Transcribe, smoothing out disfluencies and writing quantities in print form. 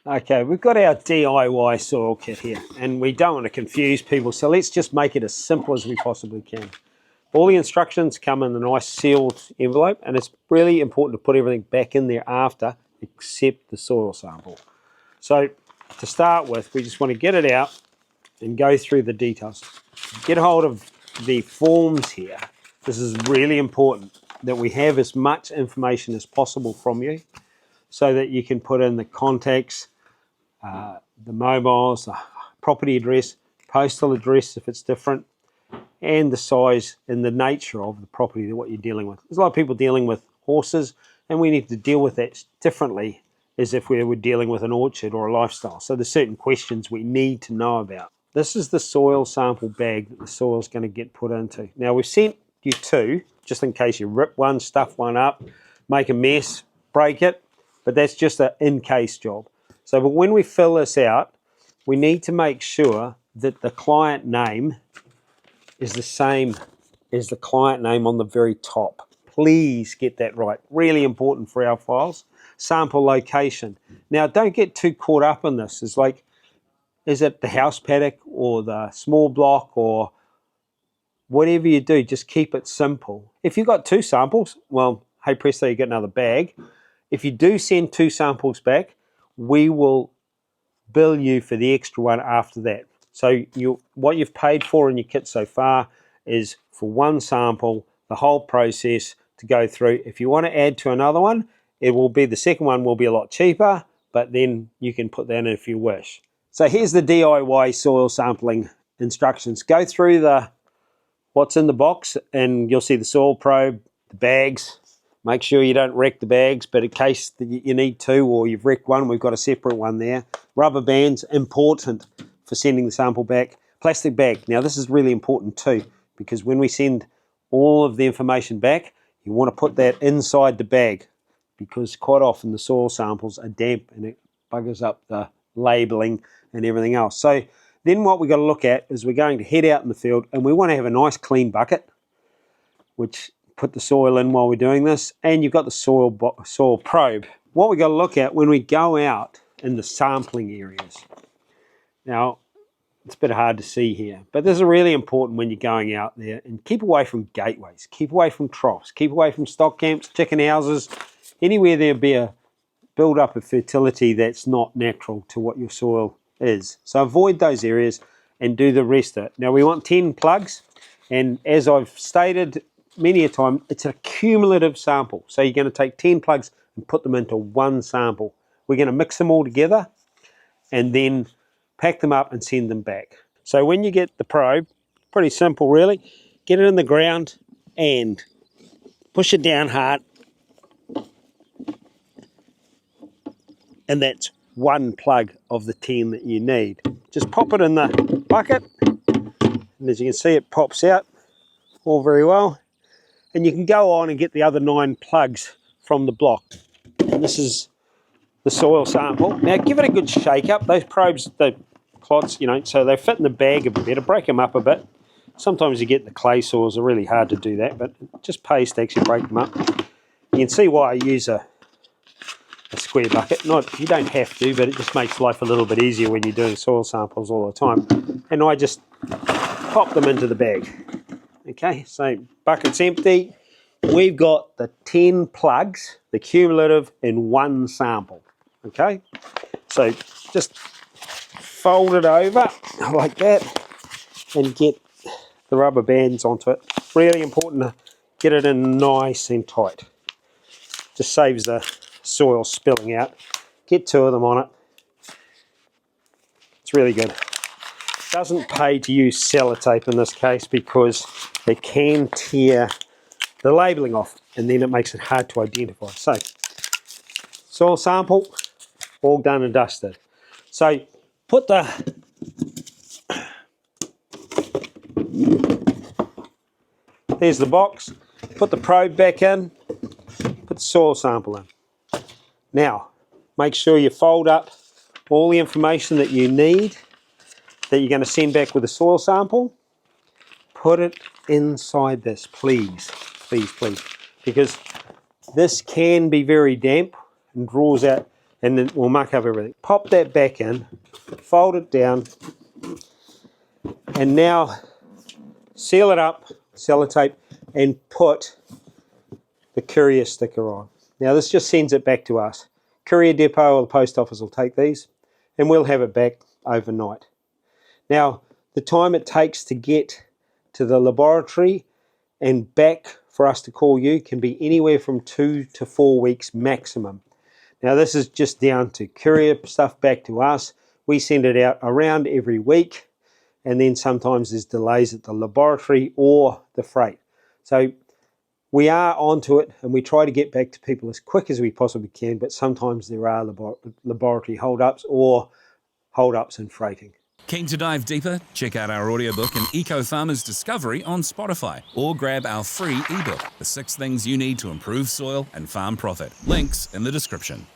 Okay, we've got our DIY soil kit here, and we don't want to confuse people, so let's just make it as simple as we possibly can. All the instructions come in a nice sealed envelope, and it's really important to put everything back in there after, except the soil sample. So to start with, we just want to get it out and go through the details. Get hold of the forms here. This is really important that we have as much information as possible from you so that you can put in the contacts, the mobiles, the property address, postal address if it's different, and the size and the nature of the property that what you're dealing with. There's a lot of people dealing with horses, and we need to deal with that differently as if we were dealing with an orchard or a lifestyle. So there's certain questions we need to know about. This is the soil sample bag that the soil's going to get put into. Now we've sent you two, just in case you rip one, stuff one up, make a mess, break it, but that's just an in-case job. So but when we fill this out, we need to make sure that the client name is the same as the client name on the very top. Please get that right. Really important for our files. Sample location. Now, don't get too caught up in this. It's like, is it the house paddock or the small block or whatever you do, just keep it simple. If you've got two samples, well, hey presto, you get another bag. If you do send two samples back, we will bill you for the extra one after that. So what you've paid for in your kit so far is for one sample, the whole process to go through. If you want to add to another one, it will be, the second one will be a lot cheaper, but then you can put that in if you wish. So here's the DIY soil sampling instructions. Go through what's in the box and you'll see the soil probe, the bags. Make sure you don't wreck the bags, but in case you need to or you've wrecked one, we've got a separate one there. Rubber bands, important for sending the sample back. Plastic bag. Now this is really important too, because when we send all of the information back, you want to put that inside the bag, because quite often the soil samples are damp and it buggers up the labelling and everything else. So then what we've got to look at is we're going to head out in the field and we want to have a nice clean bucket, which put the soil in while we're doing this, and you've got the soil probe. What we've got to look at when we go out in the sampling areas. Now, it's a bit hard to see here, but this is really important when you're going out there, and keep away from gateways, keep away from troughs, keep away from stock camps, chicken houses, anywhere there'll be a build-up of fertility that's not natural to what your soil is. So avoid those areas and do the rest of it. Now we want 10 plugs, and as I've stated many a time, it's a cumulative sample. So you're going to take 10 plugs and put them into one sample. We're going to mix them all together and then pack them up and send them back. So when you get the probe, pretty simple really, get it in the ground and push it down hard, and that's one plug of the 10 that you need. Just pop it in the bucket, and as you can see it pops out all very well, and you can go on and get the other 9 plugs from the block. And this is the soil sample. Now give it a good shake up. Those probes, the clots, so they fit in the bag a bit better. Break them up a bit. Sometimes you get the clay soils, are really hard to do that, but just paste to actually break them up. You can see why I use a square bucket. You don't have to, but it just makes life a little bit easier when you're doing soil samples all the time. And I just pop them into the bag. Okay, so bucket's empty. We've got the 10 plugs, the cumulative, in one sample. Okay, so just fold it over like that and get the rubber bands onto it. Really important to get it in nice and tight. Just saves the soil spilling out. Get 2 of them on it. It's really good. Doesn't pay to use sellotape in this case because it can tear the labelling off and then it makes it hard to identify. So, soil sample, all done and dusted. So, put there's the box, put the probe back in, put the soil sample in. Now, make sure you fold up all the information that you need that you're going to send back with the soil sample. Put it inside this, please, please, please, because this can be very damp and draws out and then we'll muck up everything. Pop that back in, fold it down, and now seal it up, sellotape, and put the courier sticker on. Now this just sends it back to us. Courier depot or the post office will take these, and we'll have it back overnight. Now, the time it takes to get to the laboratory and back for us to call you can be anywhere from 2 to 4 weeks maximum. Now this is just down to courier stuff back to us. We send it out around every week, and then sometimes there's delays at the laboratory or the freight. So we are onto it, and we try to get back to people as quick as we possibly can, but sometimes there are laboratory hold-ups or hold-ups in freighting. Keen to dive deeper? Check out our audiobook and EcoFarmers Discovery on Spotify, or grab our free ebook, The 6 Things You Need to Improve Soil and Farm Profit. Links in the description.